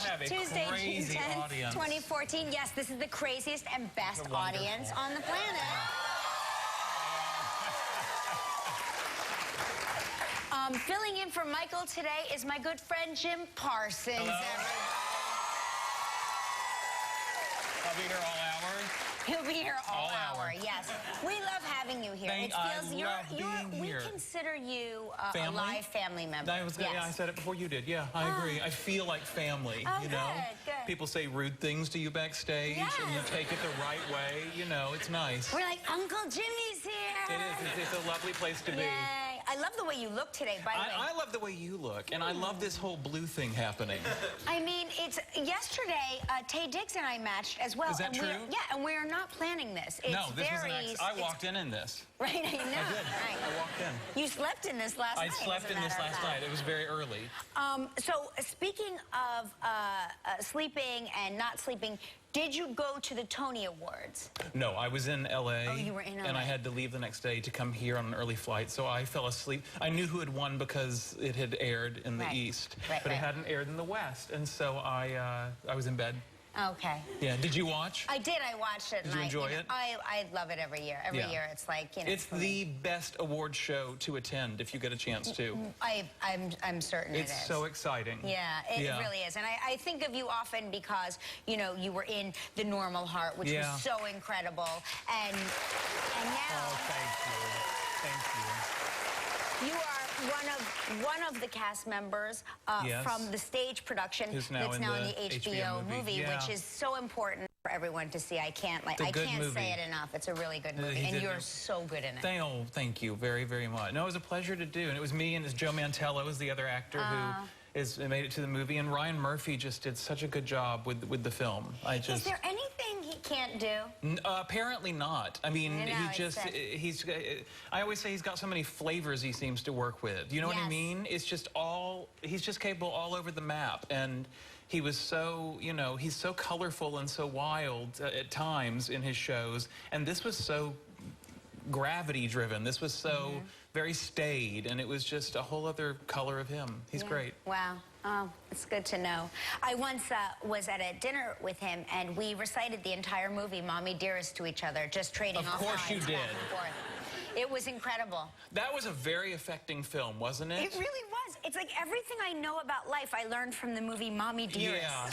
have a Tuesday, crazy June 10th, audience. 2014. Yes, this is the craziest and best audience on the planet. Filling in for Michael today is my good friend Jim Parsons. Hello. I'll be here all hour. He'll be here all hour. hour. Yes. We love having you here. We consider you a Family? live family member. Yeah, I said it before you did. Yeah, I agree. I feel like family, Oh, you know? good. People say rude things to you backstage, Yes. and you take it the right way. You know, it's nice. We're like, Uncle Jimmy's here. It is. It's a lovely place to be. Yay. I love the way you look today, by the way. I love the way you look, and I love this whole blue thing happening. I mean, it's yesterday, Tay Diggs and I matched as well. Is that true? Yeah, and we're not planning this. It's No, this was an very, accident. I walked in this. Right, I know. I did. Right. I walked in. You slept in this last night. I slept in this last night. It was very early. So, speaking of sleeping and not sleeping, did you go to the Tony Awards? No, I was in L.A. Oh, you were in LA. And I had to leave the next day to come here on an early flight, so I fell asleep. I knew who had won because it had aired in the East, but it hadn't aired in the West, and so I was in bed. Okay. Yeah. Did you watch? I did. I watched it. Did you enjoy it? I love it every year. Every year, it's like, you know. It's the best award show to attend if you get a chance to. I'm certain it is. It's so exciting. Yeah, it really is. And I think of you often because, you know, you were in The Normal Heart, which was so incredible. And now... Oh, thank you. Thank you. You are one of the cast members from the stage production that's now in the HBO movie, which is so important for everyone to see. I can't say it enough. It's a really good movie, and you're so good in it. Thank you very, very much. No, it was a pleasure to do, and it was me, and it's Joe Mantello is the other actor who made it to the movie, and Ryan Murphy just did such a good job with the film. Is there anything he can't do? Apparently not. I mean, I always say he's got so many flavors he seems to work with. You know what I mean? It's just he's just capable all over the map. And he was so, you know, he's so colorful and so wild at times in his shows. And this was so gravity driven. This was so very staid, and it was just a whole other color of him. He's great. Wow. Oh, it's good to know. I once was at a dinner with him, and we recited the entire movie, Mommy Dearest, to each other, just trading off lines. Of course you did. Back and forth. It was incredible. That was a very affecting film, wasn't it? It really was. It's like everything I know about life I learned from the movie Mommy Dearest. Yeah.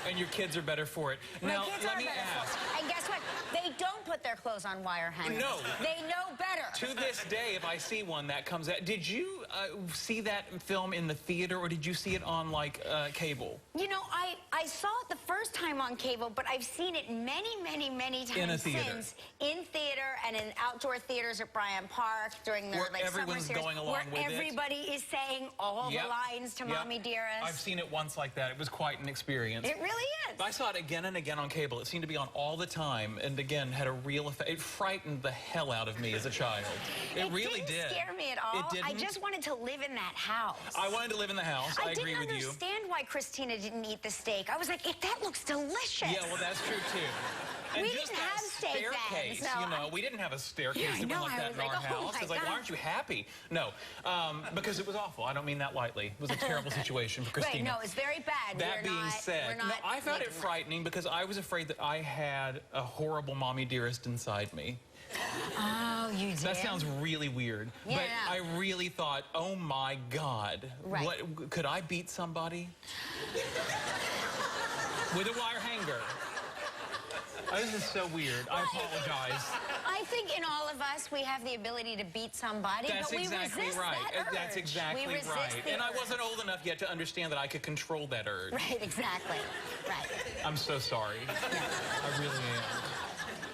And your kids are better for it. Now, let me ask. And guess what? They don't put their clothes on wire hangers. No. They know better. To this day, if I see one that comes out, did you see that film in the theater, or did you see it on, like, cable? You know, I saw it the first time on cable, but I've seen it many, many, many times since. In theater and in outdoor theaters at Bryant Park during their summer series, where everybody is saying all the lines to Mommy Dearest. I've seen it once like that. It was quite an experience. It really is. I saw it again and again on cable. It seemed to be on all the time, and again, had a real effect. It frightened the hell out of me as a child. It really did. It didn't scare me at all. It didn't? I just wanted to live in that house. I wanted to live in the house. I agree with you. I didn't understand why Christina didn't eat the steak. I was like, that looks delicious. Yeah, well, that's true, too. And we just didn't have steak then. So you know, we didn't have a staircase like that in our house. I was like, why aren't you happy? No, because it was awful. I don't mean that lightly. It was a terrible situation for Christina. Right, no, it's very bad. That being said, no, I found it frightening because I was afraid that I had a horrible Mommy Dearest inside me. Oh, you did? That sounds really weird. Yeah, but I really thought, oh my God, what could I beat somebody? With a wire hanger. This is so weird. I apologize. I think in all of us, we have the ability to beat somebody, but we resist that urge. That's exactly right. And I wasn't old enough yet to understand that I could control that urge. Right, exactly. Right. I'm so sorry. I really am.